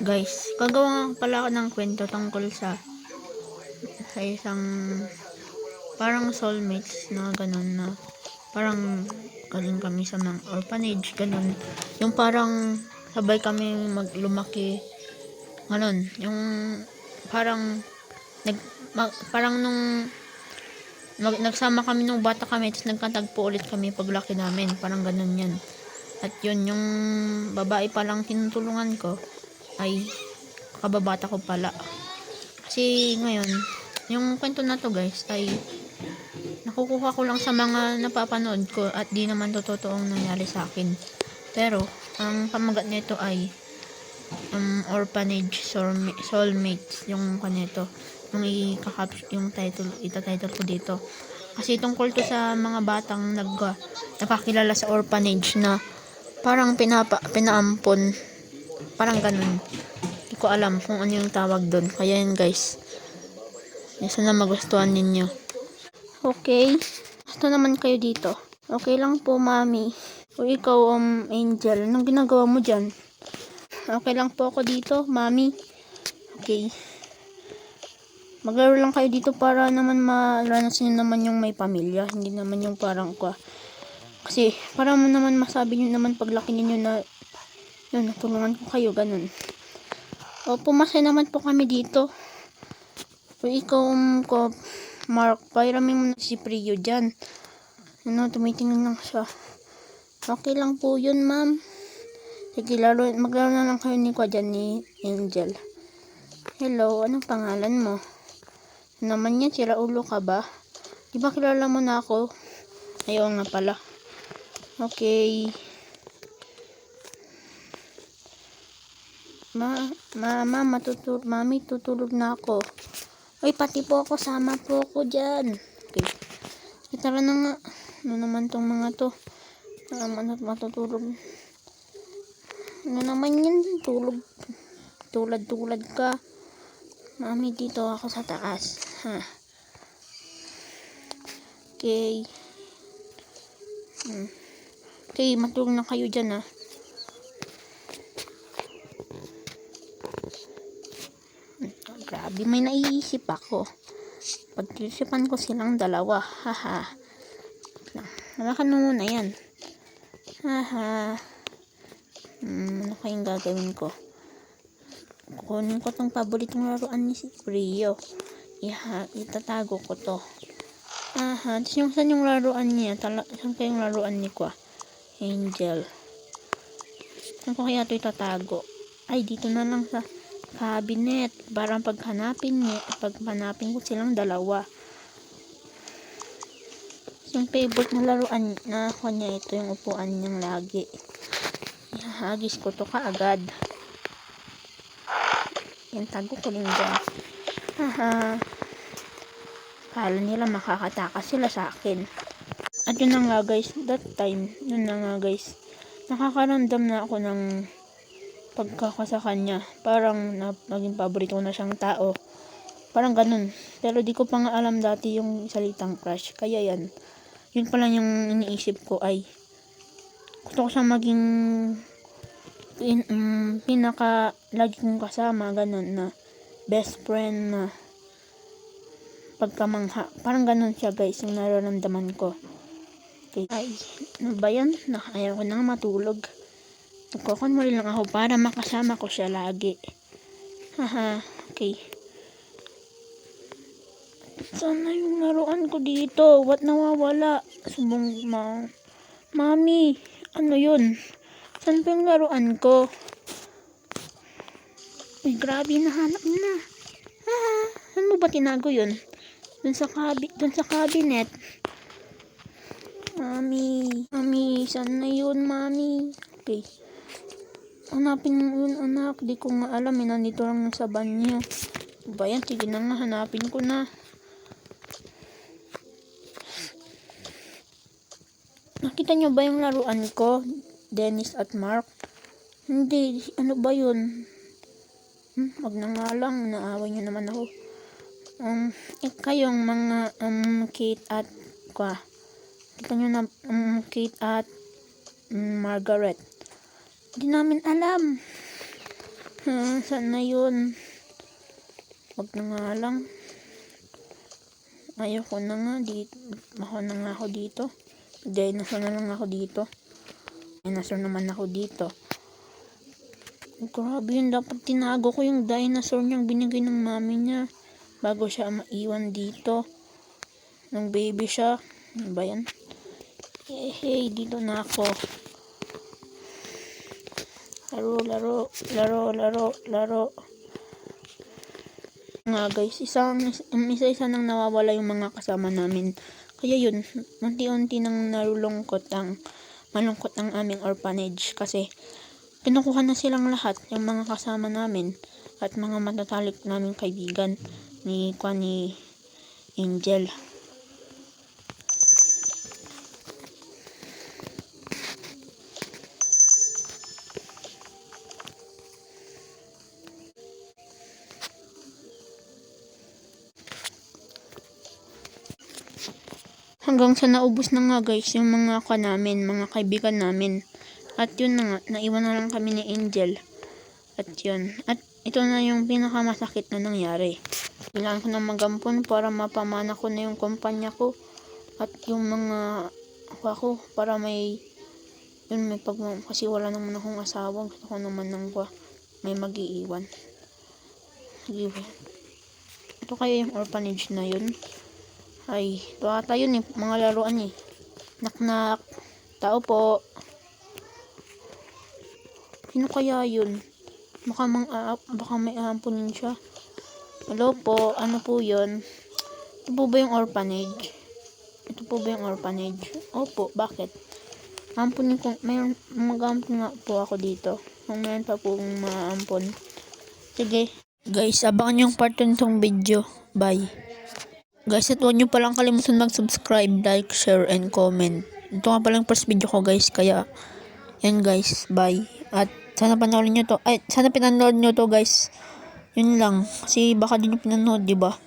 Guys, gagawa nga pala ako ng kwento tungkol sa isang parang soulmates na ganun na parang galing kami sa mga orphanage, ganun. Yung parang sabay kami maglumaki, ganun. Yung parang parang nung nagsama kami nung bata kami, tapos nagkatagpo ulit kami paglaki namin, parang ganun yan. At yun, yung babae palang tinutulungan ko ay kababata ko pala. Kasi ngayon, yung kwento na to guys ay nakukuha ko lang sa mga napapanood ko at di naman to totoong nangyari sa akin. Pero, ang pamagat nito ay orphanage soulmates yung kanito. Yung title ko dito. Kasi tungkol to sa mga batang napakilala sa orphanage na parang pinaampon. Parang ganun. Hindi ko alam kung ano yung tawag doon. Kaya yun guys. Sana magustuhan ninyo. Okay. Gusto naman kayo dito. Okay lang po, mami. O ikaw, Angel. Anong ginagawa mo dyan? Okay lang po ako dito, mami. Okay. Maglaro lang kayo dito para naman maranas nyo naman yung may pamilya. Hindi naman yung parang kasi para mo naman masabi nyo naman paglaki ninyo na yun, natulungan ko kayo, ganun. O, pumasay naman po kami dito. O, ikaw, Mark, pairamin mo na si Priyo dyan. Ano, tumitingin lang siya. Okay lang po yun, ma'am. Sige, maglaro na lang kayo ni dyan ni Angel. Hello, anong pangalan mo? Ano naman yan, sira ulo ka ba? Di ba kilala mo na ako? Ayaw nga pala. Okay. Mami, tutulog na ako. Ay, pati po ako, sama po ako dyan. Okay. Tara na nga. Ano naman tong mga to? Matutulog. Ano naman yan? Tulad ka. Mami, dito ako sa taas. Ha. Okay. Okay, matulog na kayo dyan, ha. Grabe, may naiisip ako. Pag-isipan ko silang dalawa. Haha. Malakan mo muna yan. Haha. Ano kayong gagawin ko? Kukunin ko tong paboritong laruan ni si Rio. Itatago ko to. Tapos saan yung laruan niya? Saan kayong laruan ni Angel? Saan ko kaya ito itatago? Ay, dito na lang sa cabinet. Parang paghanapin ko silang dalawa. Yung favorite na laruan na kanya, ito yung upuan niyang lagi. Ihagis ko to kaagad. Yung tago ko rin dyan. Haha. Kala nila makakatakas sila sa akin. At yun na nga guys, nakakaramdam na ako ng pagkakasa kanya. Parang naging paborito ko na siyang tao. Parang ganun. Pero di ko pa nga alam dati yung salitang crush. Kaya yan. Yun pala yung iniisip ko ay gusto ko siya maging pinaka lagi kong kasama, ganun na best friend na pagkamangha. Parang ganun siya guys, yung nararamdaman ko. Okay. Ay, ano ba yan? Ayaw ko nang matulog. Nagkukunwari lang ako para makasama ko siya lagi. Haha, okay. Sana yung laruan ko dito? Ba't nawawala? Mami, ano yun? Saan pa yung laruan ko? Uy, grabe, nahanap na. Saan mo ba tinago yun? Dun sa cabinet. Mami, saan na yun, mami? Okay. Hanapin mo yun, anak. Di ko nga alam, nandito lang sa banyo. Ba yan? Sige na nga, hanapin ko na. Nakita nyo ba yung laruan ko? Dennis at Mark? Hindi, ano ba yun? Wag na nga lang, naaway nyo naman ako. Kayong mga Kate at kita nyo na Kate at Margaret. Hindi namin alam. Saan na yun? Wag na nga lang. Ayoko na nga dito. Ako na nga ako dito. Dinosaur na lang ako dito. Dinosaur naman ako dito. Grabe yun. Dapat tinago ko yung dinosaur niyang binigay ng mami niya. Bago siya maiwan dito. Nung baby siya. Ano ba yan? Hey, dito na ako. Laro. Nga guys, isa nang nawawala yung mga kasama namin. Kaya yun, unti-unti nang malungkot ang aming orphanage kasi kinukuha na silang lahat yung mga kasama namin at mga matatalik naming kaibigan ni Angel. Hanggang sa naubos na nga guys yung mga mga kaibigan namin. At yun na nga, naiwan na lang kami ni Angel. At yun. At ito na yung pinakamasakit na nangyari. Kailangan ko na magampon para mapamana ko na yung kumpanya ko. At yung mga ako para may kasi wala naman akong asawa. Gusto ko naman ng may mag-iiwan. Sige. Ito kaya yung orphanage na yun. Ay, ito ata yun mga laruan Knock. Tao po. Sino kaya yun? Baka may aampunin siya. Hello po, ano po yun? Ito po ba yung orphanage? Opo, bakit? Ampunin ko, mag-aampun nga po ako dito. Kung mayroon pa pong maampun. Sige. Guys, abangan yung part 2 nitong video. Bye. Guys, at huwag nyo palang kalimutan mag-subscribe, like, share, and comment. Ito nga palang first video ko guys, kaya yan guys, bye. At sana pinanood nyo to guys. Yun lang, kasi baka din nyo pinanood, diba?